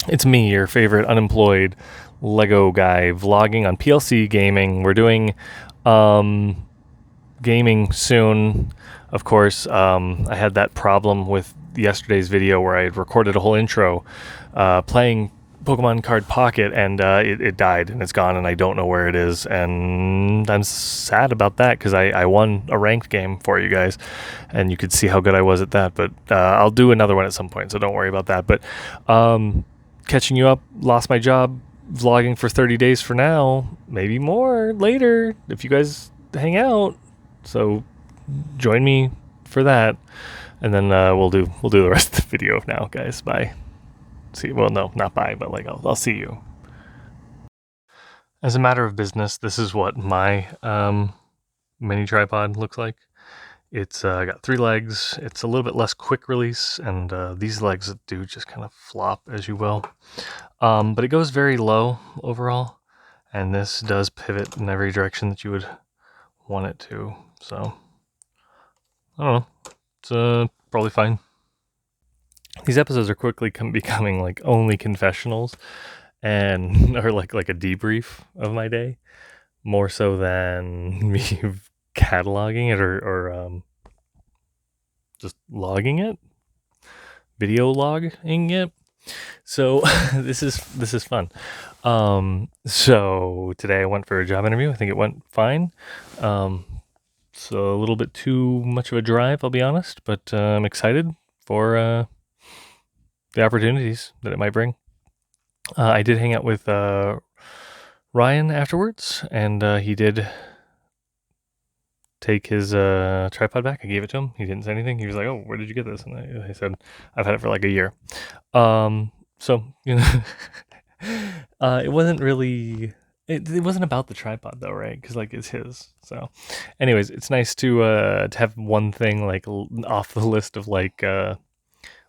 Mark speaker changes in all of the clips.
Speaker 1: It's me, your favorite unemployed Lego guy, vlogging on PLC Gaming. We're doing gaming soon. Of course, I had that problem with yesterday's video where I had recorded a whole intro playing Pokemon Card Pocket, and it died and it's gone, and I don't know where it is, and I'm sad about that because I won a ranked game for you guys, and you could see how good I was at that. But I'll do another one at some point, so don't worry about that. But catching you up, lost my job vlogging for 30 days for now, maybe more later if you guys hang out. So join me for that, and then we'll do the rest of the video now, guys. Bye. See, well, no, not bye, but like I'll see you. As a matter of business, this is what my mini tripod looks like. It's got 3 legs. It's a little bit less quick release, and these legs do just kind of flop, as you will. But it goes very low overall, and this does pivot in every direction that you would want it to. So I don't know. It's probably fine. These episodes are quickly becoming like only confessionals, and or like a debrief of my day, more so than me cataloging it or just logging it, video logging it. So this is fun. So today I went for a job interview. I think it went fine. So a little bit too much of a drive, I'll be honest, but I'm excited for the opportunities that it might bring. I did hang out with Ryan afterwards, and he did take his tripod back. I gave it to him. He didn't say anything. He was like, "Oh, where did you get this?" And I said, "I've had it for like a year." So you know, it wasn't really. It wasn't about the tripod though, right? Because like it's his. So, anyways, it's nice to have one thing like off the list of like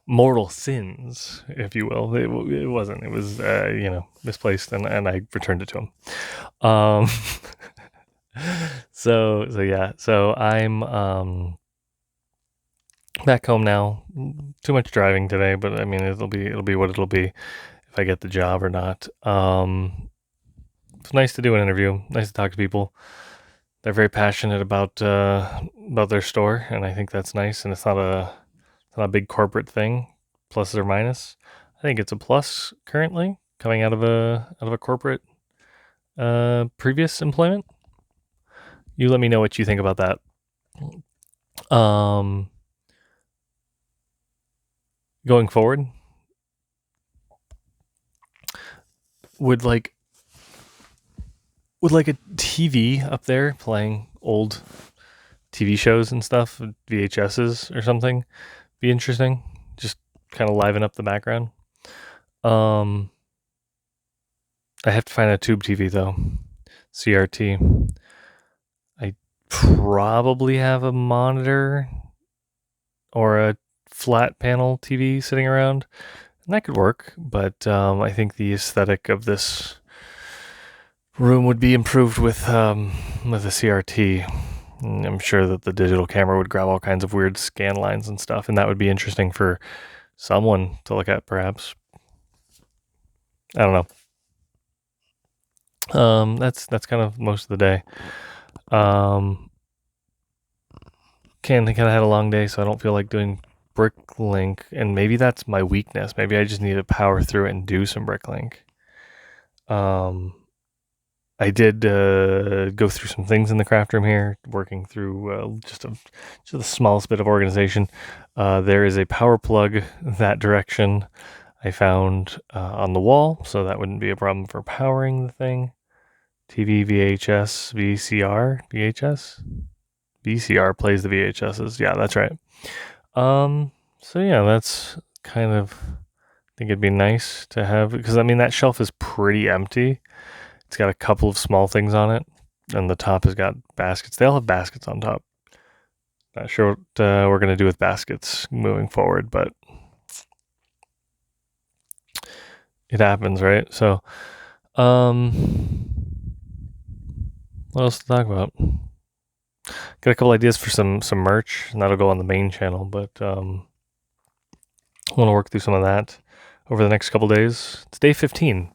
Speaker 1: mortal sins, if you will. It wasn't. It was misplaced, and I returned it to him. So yeah. So I'm back home now. Too much driving today, but I mean it'll be what it'll be if I get the job or not. It's nice to do an interview. Nice to talk to people. They're very passionate about their store, and I think that's nice. And it's not a big corporate thing, pluses or minus. I think it's a plus currently coming out of a corporate previous employment. You let me know what you think about that. Going forward, would like a TV up there playing old TV shows and stuff, VHSs or something, be interesting. Just kind of liven up the background. I have to find a tube TV though, CRT. I probably have a monitor or a flat panel TV sitting around, and that could work. But I think the aesthetic of this room would be improved with a CRT. I'm sure that the digital camera would grab all kinds of weird scan lines and stuff, and that would be interesting for someone to look at, perhaps. I don't know. That's kind of most of the day. Kind of had a long day, so I don't feel like doing Bricklink, and maybe that's my weakness. Maybe I just need to power through it and do some Bricklink. I did go through some things in the craft room here, working through just the smallest bit of organization. There is a power plug that direction I found on the wall, so that wouldn't be a problem for powering the thing. TV, VHS, VCR, VHS? VCR plays the VHSs. Yeah, that's right. So yeah, that's kind of, I think it'd be nice to have, because I mean that shelf is pretty empty. It's got a couple of small things on it, and the top has got baskets. They all have baskets on top. Not sure what we're going to do with baskets moving forward, but it happens, right? So, what else to talk about? Got a couple ideas for some merch, and that'll go on the main channel, but I want to work through some of that. over the next couple days. It's day 15.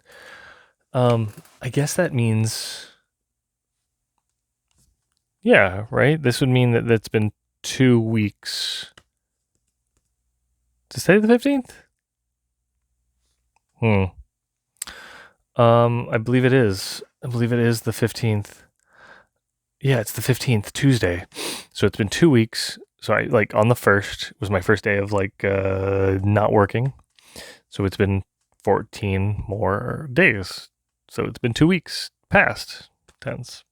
Speaker 1: I guess that means, yeah, right? This would mean that that's been 2 weeks. To say the 15th? I believe it is. I believe it is the 15th. Yeah, it's the 15th, Tuesday. So it's been 2 weeks. So I, like, on the 1st was my first day of, like, not working. So it's been 14 more days. So it's been 2 weeks past tense.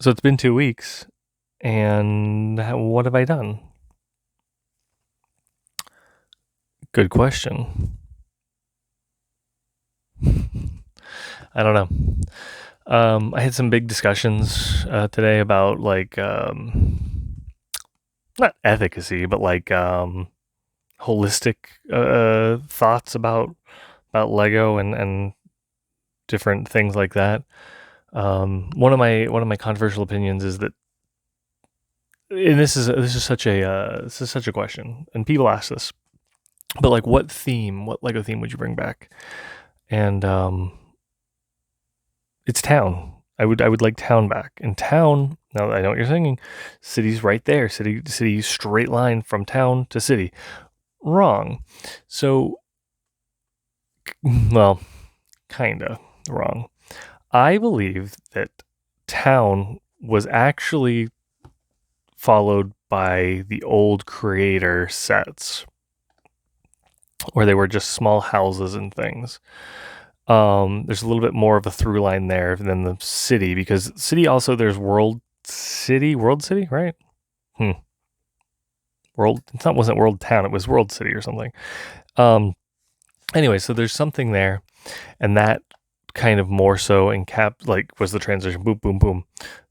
Speaker 1: So it's been 2 weeks. And what have I done? Good question. I don't know. I had some big discussions today about, like, not efficacy, but like holistic thoughts about Lego and different things like that. One of my controversial opinions is that, and this is such a question, and people ask this, but like, what Lego theme would you bring back? And it's town. I would like town back. And town, now that I know what you're thinking, city's right there. City straight line from town to city. Wrong. So, well, kinda wrong. I believe that town was actually followed by the old creator sets, where they were just small houses and things. There's a little bit more of a through line there than the city, because city also, there's World City, right? Wasn't World Town, it was World City or something. Anyway, so there's something there, and that kind of more so like was the transition, boom, boom, boom,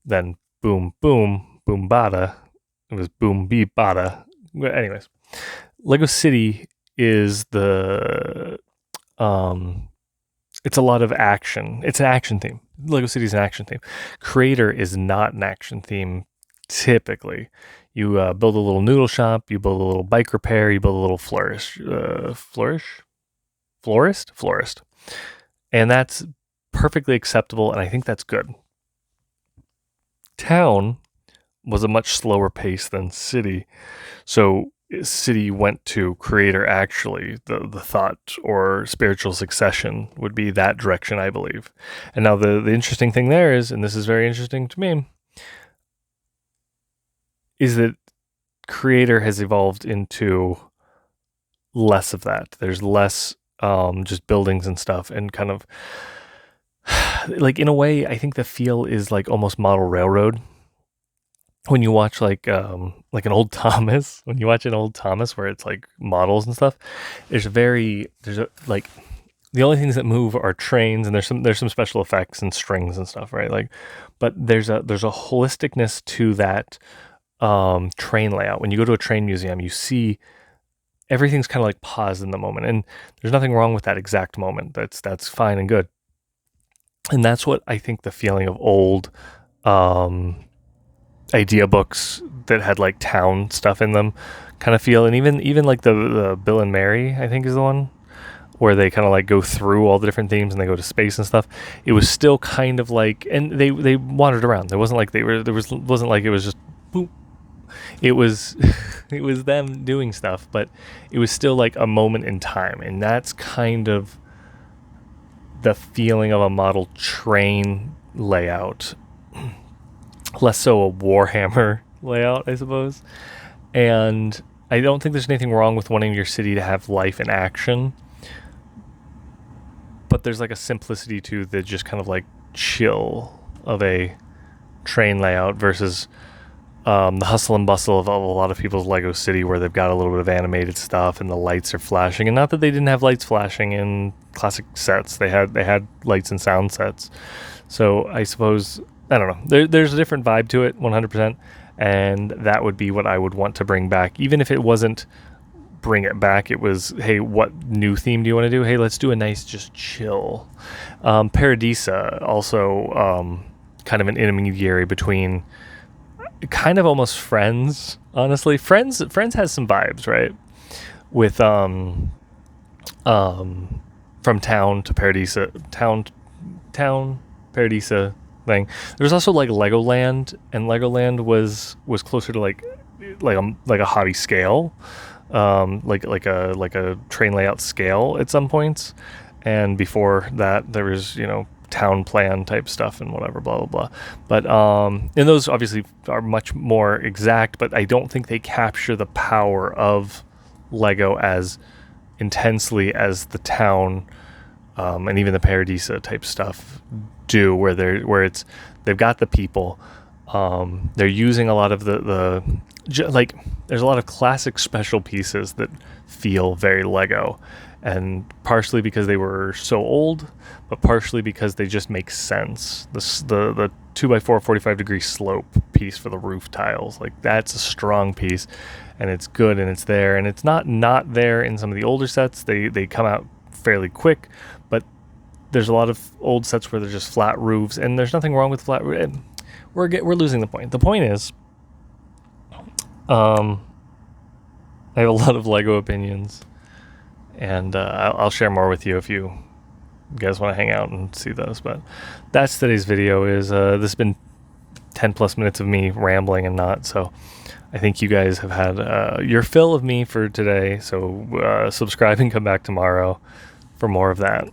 Speaker 1: then boom, boom, boom, bada. It was boom, beep, bada. Anyways, Lego City is it's a lot of action. It's an action theme. Lego City is an action theme. Creator is not an action theme typically. You build a little noodle shop, you build a little bike repair, you build a little florist. And that's perfectly acceptable, and I think that's good. Town was a much slower pace than City. So City went to creator, actually. The thought or spiritual succession would be that direction, I believe. And now the interesting thing there is, and this is very interesting to me, is that creator has evolved into less of that. There's less just buildings and stuff, and kind of like, in a way, I think the feel is like almost model railroad. When you watch like an old Thomas, where it's like models and stuff, like, the only things that move are trains, and there's some special effects and strings and stuff, right? Like, but there's a holisticness to that train layout. When you go to a train museum, you see everything's kind of like paused in the moment, and there's nothing wrong with that exact moment. That's fine and good. And that's what I think the feeling of old idea books that had like town stuff in them kind of feel. And even like the Bill and Mary, I think, is the one where they kind of like go through all the different themes and they go to space and stuff. It was still kind of like, and they wandered around. There wasn't like wasn't like it was just boop. It was it was them doing stuff, but it was still like a moment in time. And that's kind of the feeling of a model train layout, less so a Warhammer layout, I suppose. And I don't think there's anything wrong with wanting your city to have life and action, but there's like a simplicity to the just kind of like chill of a train layout versus the hustle and bustle of a lot of people's Lego City, where they've got a little bit of animated stuff and the lights are flashing. And not that they didn't have lights flashing in classic sets, they had lights and sound sets. So I suppose, I don't know, there's a different vibe to it, 100%, and that would be what I would want to bring back. Even if it wasn't bring it back, it was, hey, what new theme do you want to do? Hey, let's do a nice just chill. Paradisa, also kind of an intermediary between kind of almost Friends, honestly. Friends has some vibes, right? with from town to Paradisa, town Paradisa thing. There was also like Legoland, and Legoland was closer to like a hobby scale, like a train layout scale at some points. And before that, there was town plan type stuff and whatever, blah blah blah. But and those obviously are much more exact, but I don't think they capture the power of Lego as intensely as the town and even the Paradisa type stuff do, where they've got the people, they're using a lot of the like there's a lot of classic special pieces that feel very Lego, and partially because they were so old, but partially because they just make sense. The 2x4 45-degree slope piece for the roof tiles, like that's a strong piece, and it's good, and it's there, and it's not there in some of the older sets. They come out fairly quick, but there's a lot of old sets where they're just flat roofs, and there's nothing wrong with flat roof. We're losing the point. The point is, I have a lot of Lego opinions, and I'll share more with you if you guys want to hang out and see those. But that's today's video. This has been 10 plus minutes of me rambling and not, so I think you guys have had your fill of me for today. So subscribe and come back tomorrow for more of that.